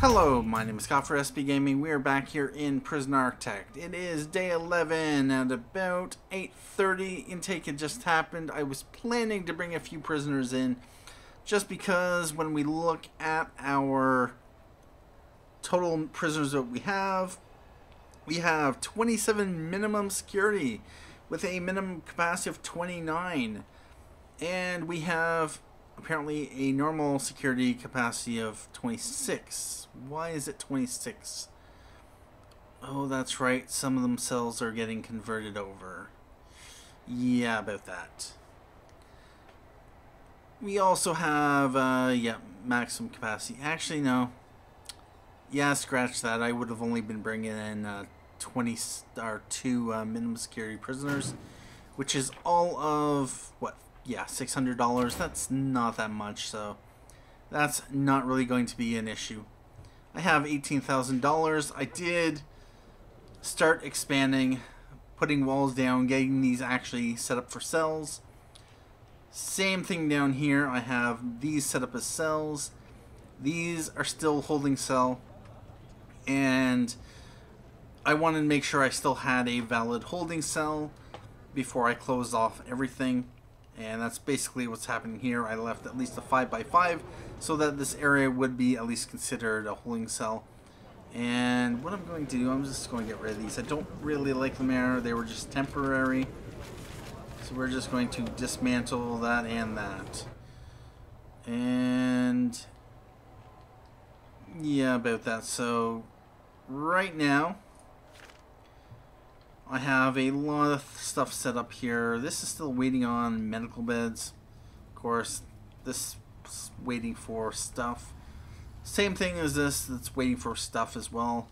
Hello, my name is Scott for SB Gaming. We are back here in Prison Architect. It is day 11 at about 8:30. Intake had just happened. I was planning to bring a few prisoners in just because when we look at our total prisoners that we have 27 minimum security with a minimum capacity of 29. And we have apparently a normal security capacity of 26. Why is it 26? Oh, that's right. Some of them cells are getting converted over. Yeah, about that. We also have, maximum capacity. Actually, no. Yeah, scratch that. I would have only been bringing in 2 minimum security prisoners, which is all of, what? Yeah, $600. That's not that much, so that's not really going to be an issue. I have $18,000. I did start expanding, putting walls down, getting these actually set up for cells. Same thing down here. I have these set up as cells. These are still holding cell, and I wanted to make sure I still had a valid holding cell before I closed off everything. And that's basically what's happening here. I left at least a 5x5 so that this area would be at least considered a holding cell. And what I'm going to do, I'm just going to get rid of these. I don't really like them there. They were just temporary. So we're just going to dismantle that and that. And yeah, about that. So right now I have a lot of stuff set up here. This is still waiting on medical beds. Of course, this is waiting for stuff. Same thing as this, that's waiting for stuff as well.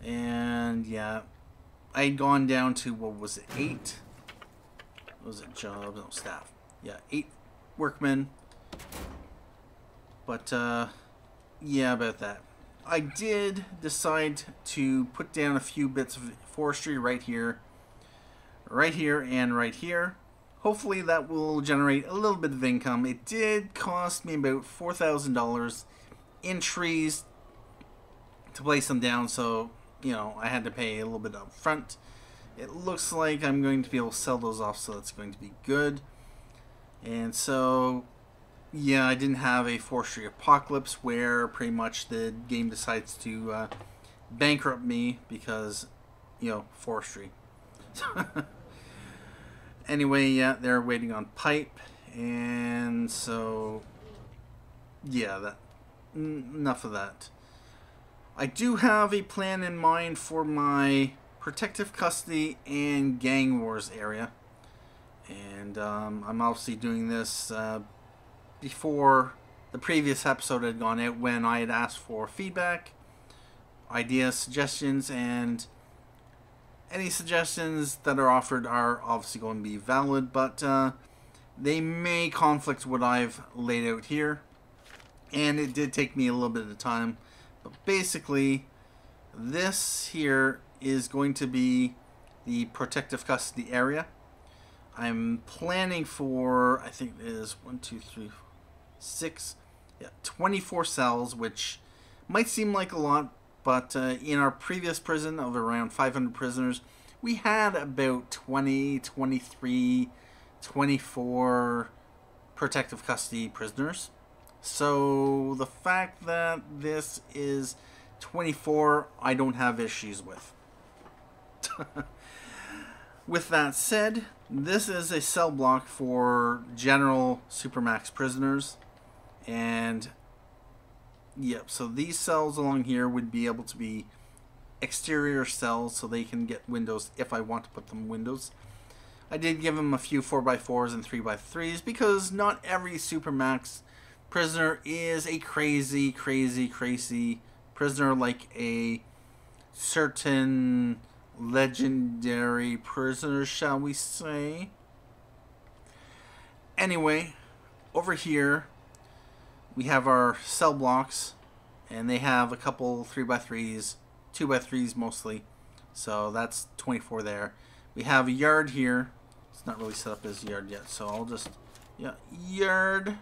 And yeah, I had gone down to, what was it, 8? What was it, jobs? No, staff. Yeah, 8 workmen. But, yeah, about that. I did decide to put down a few bits of forestry right here, and right here. Hopefully that will generate a little bit of income. It did cost me about $4,000 in trees to place them down, so, you know, I had to pay a little bit up front. It looks like I'm going to be able to sell those off, so that's going to be good. And so yeah, I didn't have a forestry apocalypse where pretty much the game decides to bankrupt me because, you know, forestry. Anyway, yeah, they're waiting on pipe, and so yeah, enough of that. I do have a plan in mind for my protective custody and gang wars area, and I'm obviously doing this before the previous episode had gone out, when I had asked for feedback, ideas, suggestions, and any suggestions that are offered are obviously going to be valid, but they may conflict what I've laid out here, and it did take me a little bit of time. But basically, this here is going to be the protective custody area. I'm planning for, I think it is 24 cells, which might seem like a lot, but in our previous prison of around 500 prisoners, we had about 20, 23, 24 protective custody prisoners. So the fact that this is 24, I don't have issues with. With that said, this is a cell block for general SuperMax prisoners, and yep, so these cells along here would be able to be exterior cells, so they can get windows if I want to put them windows. I did give them a few 4x4s and 3x3s because not every SuperMax prisoner is a crazy prisoner like a certain legendary prisoner, shall we say. Anyway, over here we have our cell blocks, and they have a couple 3x3s, 2x3s mostly, so that's 24 there. We have a yard here. It's not really set up as a yard yet, so I'll just, yeah, yard.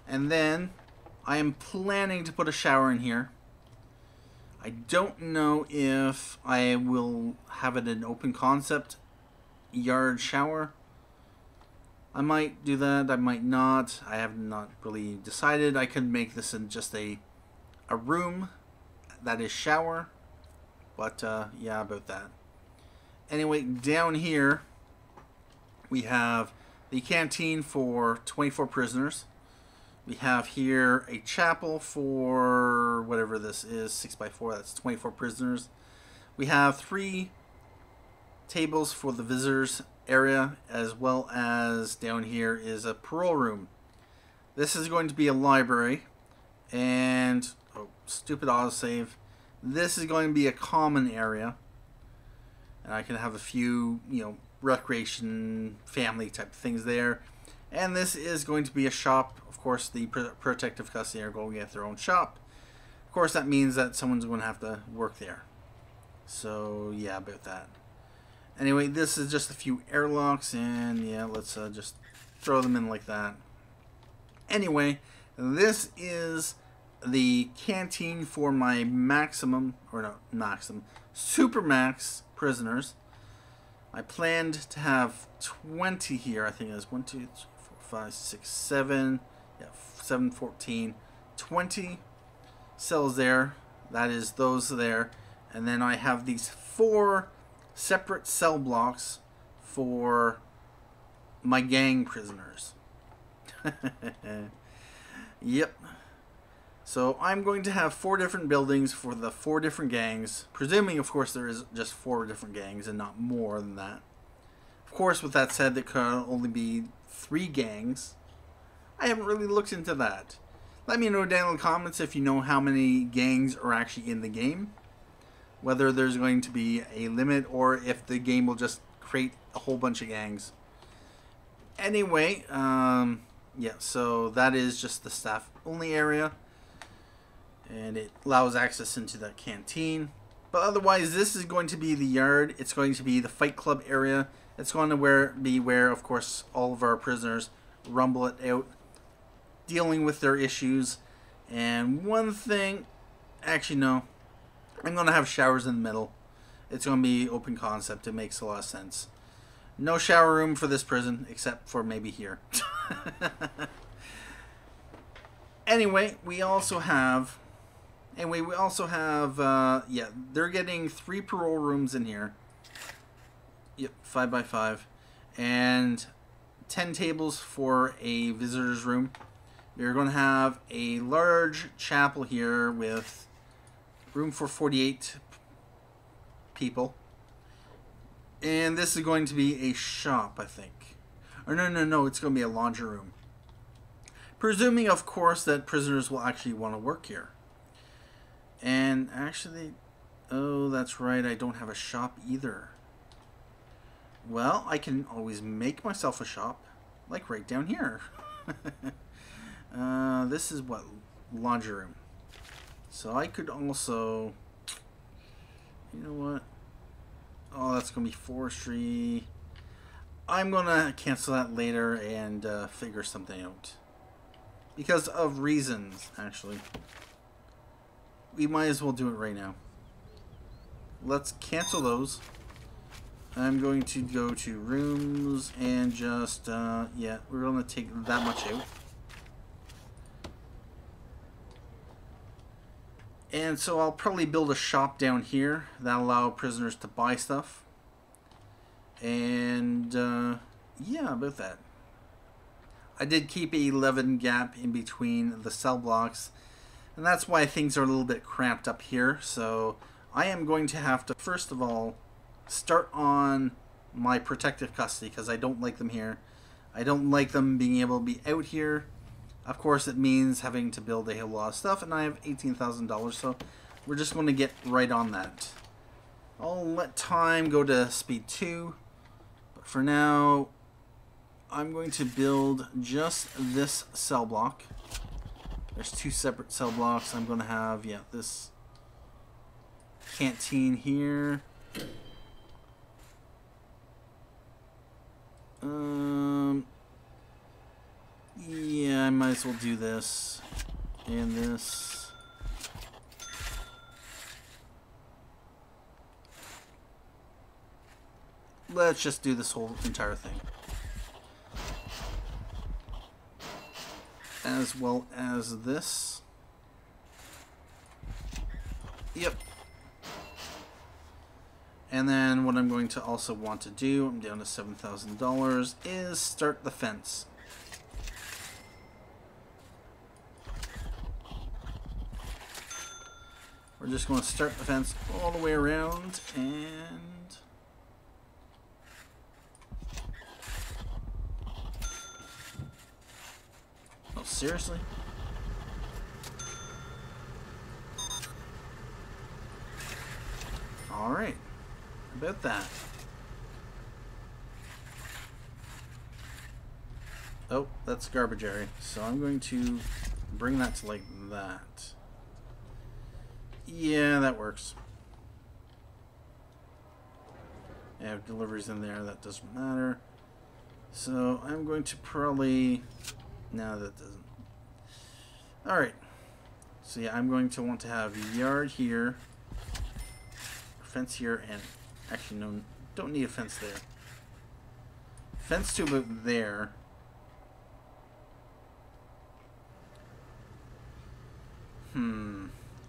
And then I am planning to put a shower in here. I don't know if I will have it an open concept yard shower. I might do that, I might not. I have not really decided. I could make this in just a room that is shower. But yeah, about that. Anyway, down here we have the canteen for 24 prisoners. We have here a chapel for whatever this is, 6x4, that's 24 prisoners. We have 3 tables for the visitors area, as well as down here is a parole room. This is going to be a library, and, oh, stupid autosave. This is going to be a common area, and I can have a few, recreation, family type things there. And this is going to be a shop. Of course, the protective custody are going to get their own shop. Of course, that means that someone's going to have to work there. So, yeah, about that. Anyway, this is just a few airlocks, and yeah, let's just throw them in like that. Anyway, this is the canteen for my SuperMax prisoners. I planned to have 20 here. I think it was 1, 2, 3, 4, 5, 6, 7. Yeah, 7, 14. 20 cells there. That is those there. And then I have these 4 separate cell blocks for my gang prisoners. Yep. So I'm going to have 4 different buildings for the 4 different gangs. Presuming, of course, there is just 4 different gangs and not more than that. Of course, with that said, there could only be 3 gangs. I haven't really looked into that. Let me know down in the comments if you know how many gangs are actually in the game. Whether there's going to be a limit or if the game will just create a whole bunch of gangs. Anyway, yeah, so that is just the staff only area. And it allows access into the canteen. But otherwise, this is going to be the yard. It's going to be the fight club area. It's going to be where, of course, all of our prisoners rumble it out, dealing with their issues. And one thing, actually no, I'm going to have showers in the middle. It's going to be open concept. It makes a lot of sense. No shower room for this prison, except for maybe here. Anyway, we also have... yeah, they're getting 3 parole rooms in here. Yep, 5x5. And 10 tables for a visitor's room. We're going to have a large chapel here with room for 48 people. And this is going to be a shop, I think. Or no, it's going to be a laundry room. Presuming, of course, that prisoners will actually want to work here. And actually, oh, that's right, I don't have a shop either. Well, I can always make myself a shop, like right down here. This is what? Laundry room. So I could also, you know what? Oh, that's going to be forestry. I'm going to cancel that later and figure something out. Because of reasons, actually. We might as well do it right now. Let's cancel those. I'm going to go to rooms and just, yeah, we're going to take that much out. And so I'll probably build a shop down here that'll allow prisoners to buy stuff. And, yeah, about that. I did keep a 11 gap in between the cell blocks. And that's why things are a little bit cramped up here. So I am going to have to, first of all, start on my protective custody because I don't like them here. I don't like them being able to be out here. Of course, it means having to build a whole lot of stuff, and I have $18,000, so we're just going to get right on that. I'll let time go to speed 2, but for now, I'm going to build just this cell block. There's 2 separate cell blocks. I'm going to have, yeah, this canteen here. Yeah, I might as well do this. And this. Let's just do this whole entire thing. As well as this. Yep. And then what I'm going to also want to do, I'm down to $7,000, is start the fence. We're just going to start the fence all the way around, and oh, seriously? All right. About that. Oh, that's garbage area. So I'm going to bring that to like that. Yeah, that works. I have deliveries in there. That doesn't matter. So I'm going to probably... No, that doesn't. Alright. So yeah, I'm going to want to have a yard here. Fence here, and actually no, don't need a fence there. Fence to about there.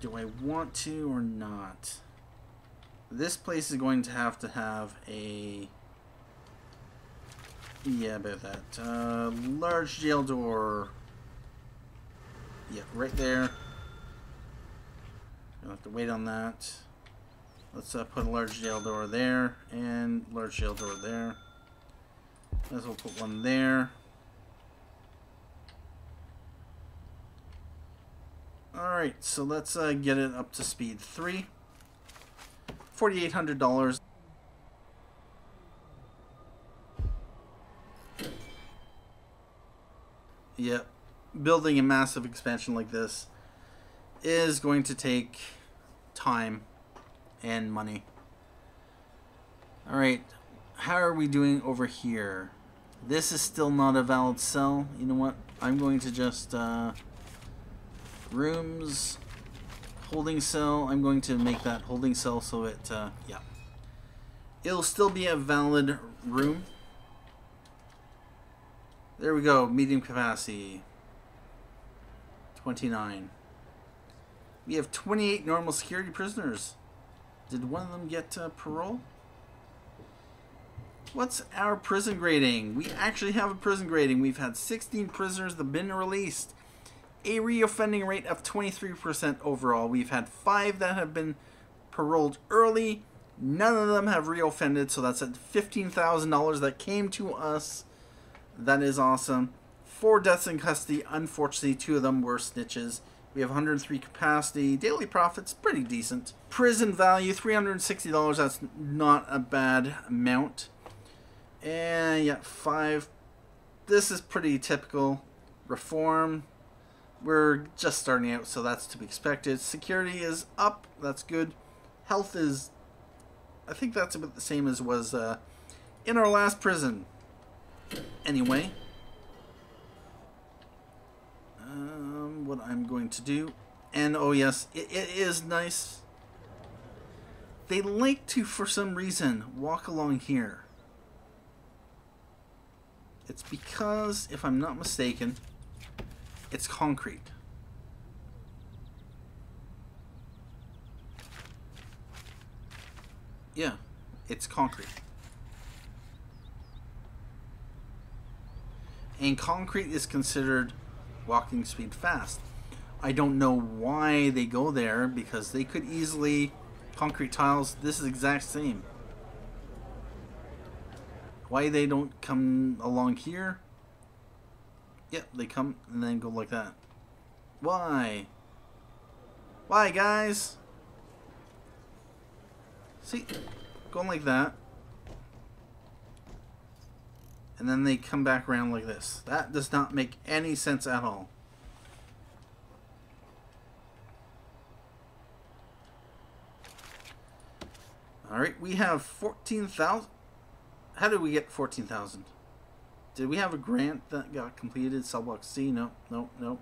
Do I want to or not? This place is going to have a... Yeah, about that. Large jail door. Yeah, right there. You'll have to wait on that. Let's put a large jail door there, and large jail door there. Let's put one there. Alright, so let's get it up to speed 3. $4,800. Yep. Building a massive expansion like this is going to take time and money. Alright, how are we doing over here? This is still not a valid cell. You know what? I'm going to just rooms, holding cell. I'm going to make that holding cell so it yeah, it'll still be a valid room. There we go. Medium capacity 29. We have 28 normal security prisoners. Did one of them get parole? What's our prison grading? We actually have a prison grading. We've had 16 prisoners that have been released. A reoffending rate of 23% overall. We've had 5 that have been paroled early. None of them have reoffended, so that's at $15,000 that came to us. That is awesome. 4 deaths in custody. Unfortunately, 2 of them were snitches. We have 103 capacity. Daily profits, pretty decent. Prison value, $360. That's not a bad amount. And yeah, 5. This is pretty typical. Reform. We're just starting out, so that's to be expected. Security is up. That's good. Health is... I think that's about the same as was in our last prison. Anyway. What I'm going to do... And, oh yes, it is nice. They like to, for some reason, walk along here. It's because, if I'm not mistaken, it's concrete. Yeah, it's concrete. And concrete is considered walking speed fast. I don't know why they go there, because they could easily... Concrete tiles, this is exact same. Why they don't come along here? Yep, they come and then go like that. Why? Why, guys? See? Going like that. And then they come back around like this. That does not make any sense at all. Alright, we have 14,000. How did we get 14,000? Did we have a grant that got completed? Cellblocks C? No, no, no.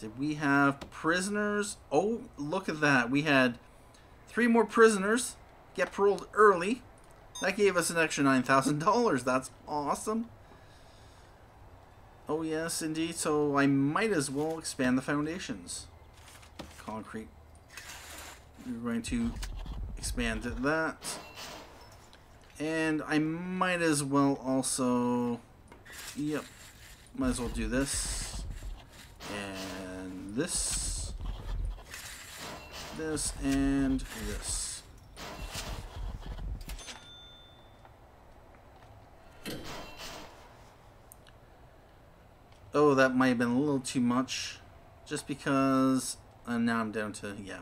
Did we have prisoners? Oh, look at that. We had 3 more prisoners get paroled early. That gave us an extra $9,000. That's awesome. Oh, yes, indeed. So I might as well expand the foundations. Concrete. We're going to expand that. And I might as well also... Yep. Might as well do this. And this. This and this. Oh, that might have been a little too much. Just because... now I'm down to... yeah.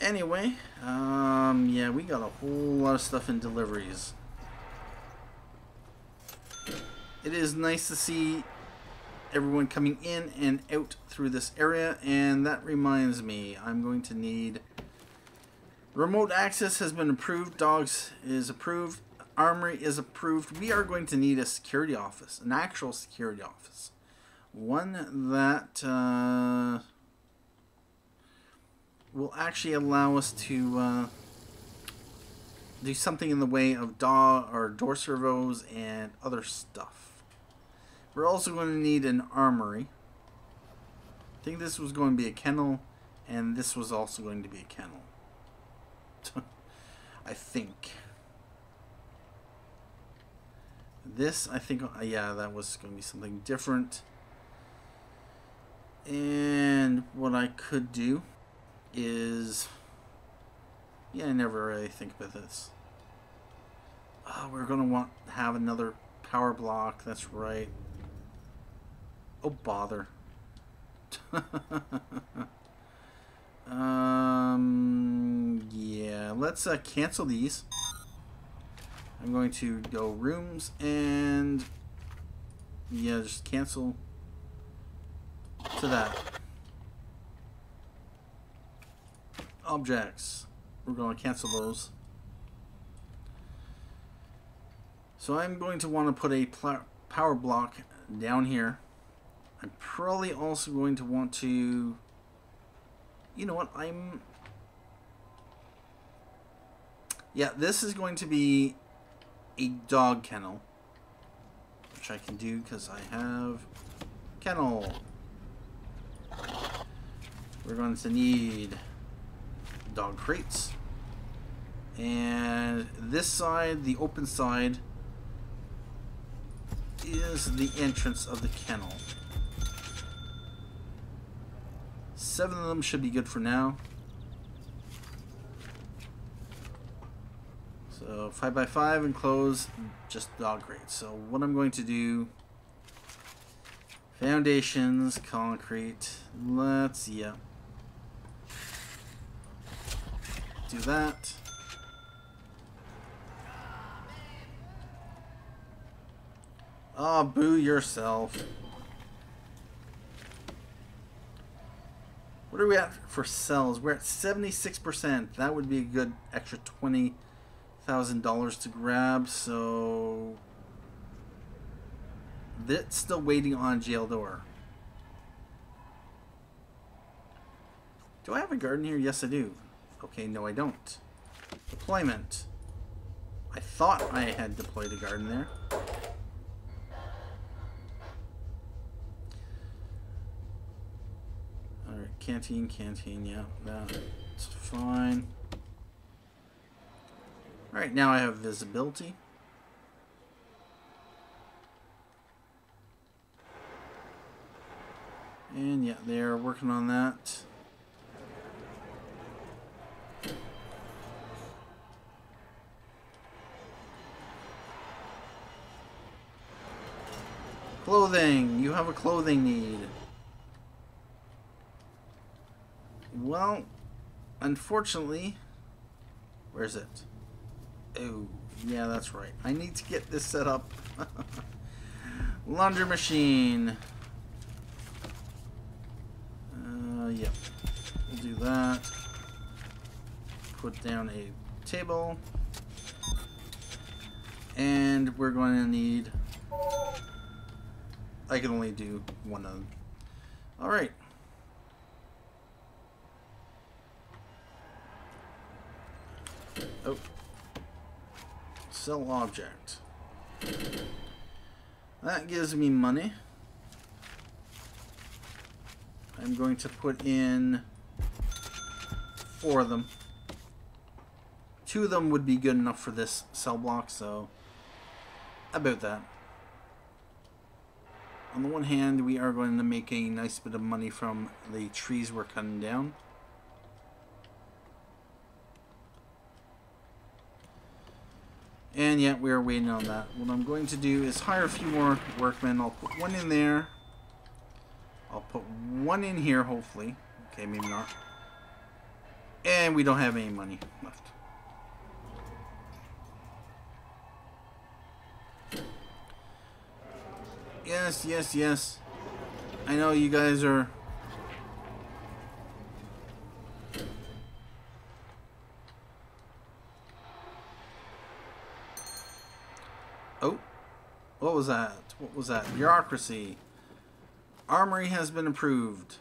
Anyway, yeah, we got a whole lot of stuff in deliveries. It is nice to see everyone coming in and out through this area, and that reminds me, I'm going to need... Remote access has been approved, dogs is approved, armory is approved. We are going to need a security office, an actual security office. One that will actually allow us to do something in the way of door servos and other stuff. We're also going to need an armory. I think this was going to be a kennel, and this was also going to be a kennel. I think. This, I think, yeah, that was going to be something different. And what I could do is... yeah, I never really think about this. Oh, we're going to have another power block. That's right. Oh, bother. Yeah, let's cancel these. I'm going to go rooms and... yeah, just cancel to that. Objects. We're going to cancel those. So I'm going to want to put a power block down here. I'm probably also going to want to... you know what? yeah, this is going to be a dog kennel, which I can do because I have kennel. We're going to need dog crates. And this side, the open side, is the entrance of the kennel. 7 of them should be good for now. So 5x5 enclosed, just dog crates. So what I'm going to do, foundations, concrete, let's, yeah, do that. Oh, boo yourself. What are we at for cells? We're at 76%. That would be a good extra $20,000 to grab. So that's still waiting on jail door. Do I have a garden here? Yes, I do. Okay, no, I don't. Deployment. I thought I had deployed a garden there. Alright, canteen, yeah, that's fine. Alright, now I have visibility. And yeah, they're working on that. Clothing, you have a clothing need. Well, unfortunately, where's it? Oh, yeah, that's right. I need to get this set up. Laundry machine. Yep. We'll do that. Put down a table. And we're going to need I can only do one of them. Alright. Oh. Sell object. That gives me money. I'm going to put in 4 of them. 2 of them would be good enough for this cell block, so about that. On the one hand, we are going to make a nice bit of money from the trees we're cutting down. And yet we are waiting on that. What I'm going to do is hire a few more workmen. I'll put 1 in there. I'll put 1 in here, hopefully. Okay, maybe not. And we don't have any money left. Yes, yes, yes. I know you guys are... Oh, what was that? What was that? Bureaucracy. Armory has been approved.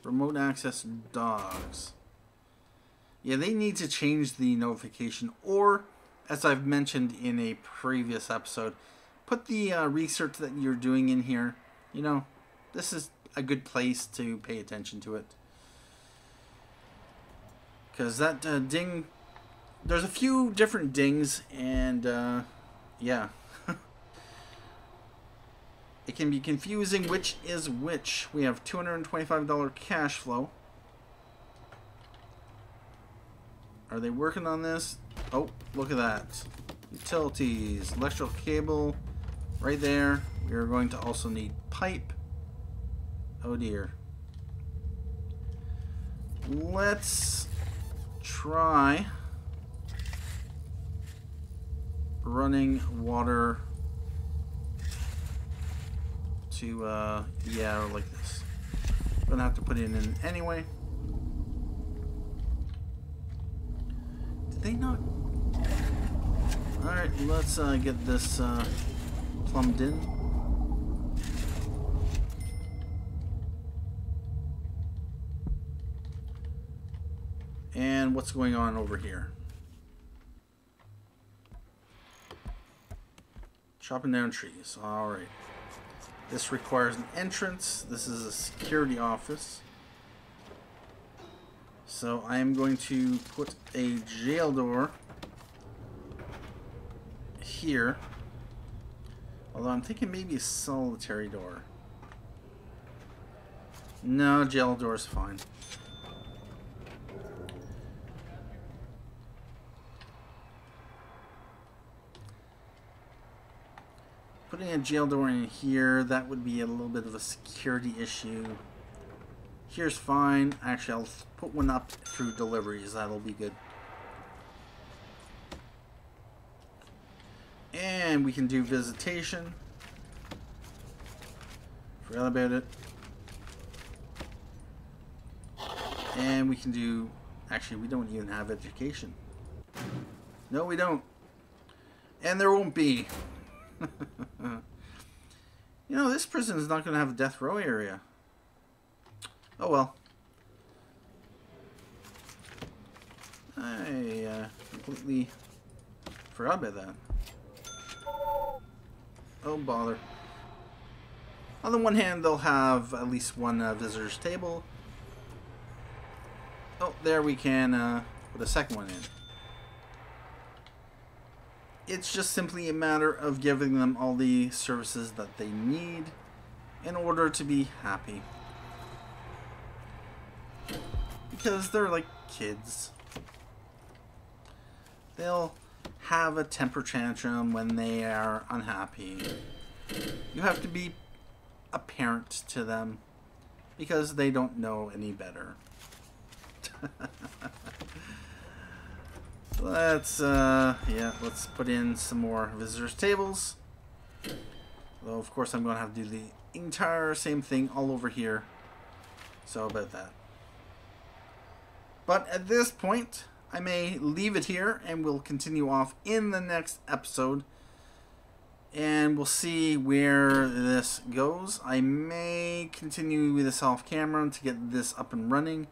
Remote access dogs. Yeah, they need to change the notification, or, as I've mentioned in a previous episode, put the research that you're doing in here. You know, this is a good place to pay attention to it. Because that ding... There's a few different dings, and, yeah. It can be confusing which is which. We have $225 cash flow. Are they working on this? Oh, look at that. Utilities, electrical cable, right there. We are going to also need pipe. Oh dear. Let's try running water to, yeah, like this. I'm gonna have to put it in anyway. Did they not? Alright, let's get this plumbed in. And what's going on over here? Chopping down trees. Alright. This requires an entrance. This is a security office. So I am going to put a jail door here. Although I'm thinking maybe a solitary door. No, jail door is fine. Putting a jail door in here, that would be a little bit of a security issue. Here's fine. Actually, I'll put one up through deliveries. That'll be good. And we can do visitation. Forgot about it. And we can do... Actually, we don't even have education. No, we don't. And there won't be. You know, this prison is not going to have a death row area. Oh well. I completely forgot about that. Oh bother. On the one hand, they'll have at least one visitor's table. Oh, there we can put a second one in. It's just simply a matter of giving them all the services that they need in order to be happy. Because they're like kids. They'll have a temper tantrum when they are unhappy. You have to be a parent to them because they don't know any better. Let's let's put in some more visitors tables. Though of course I'm going to have to do the entire same thing all over here. So about that. But at this point, I may leave it here and we'll continue off in the next episode. and we'll see where this goes. I may continue with this off camera to get this up and running,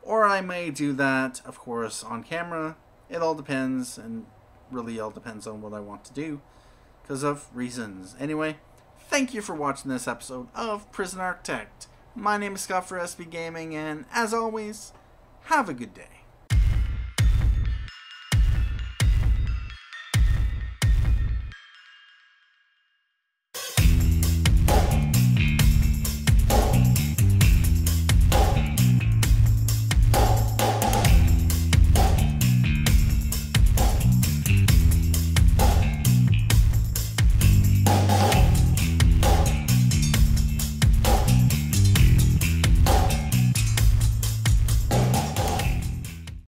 or I may do that, of course, on camera. It all depends, and really all depends on what I want to do, because of reasons. Anyway, thank you for watching this episode of Prison Architect. My name is Scott for SB Gaming, and as always, have a good day.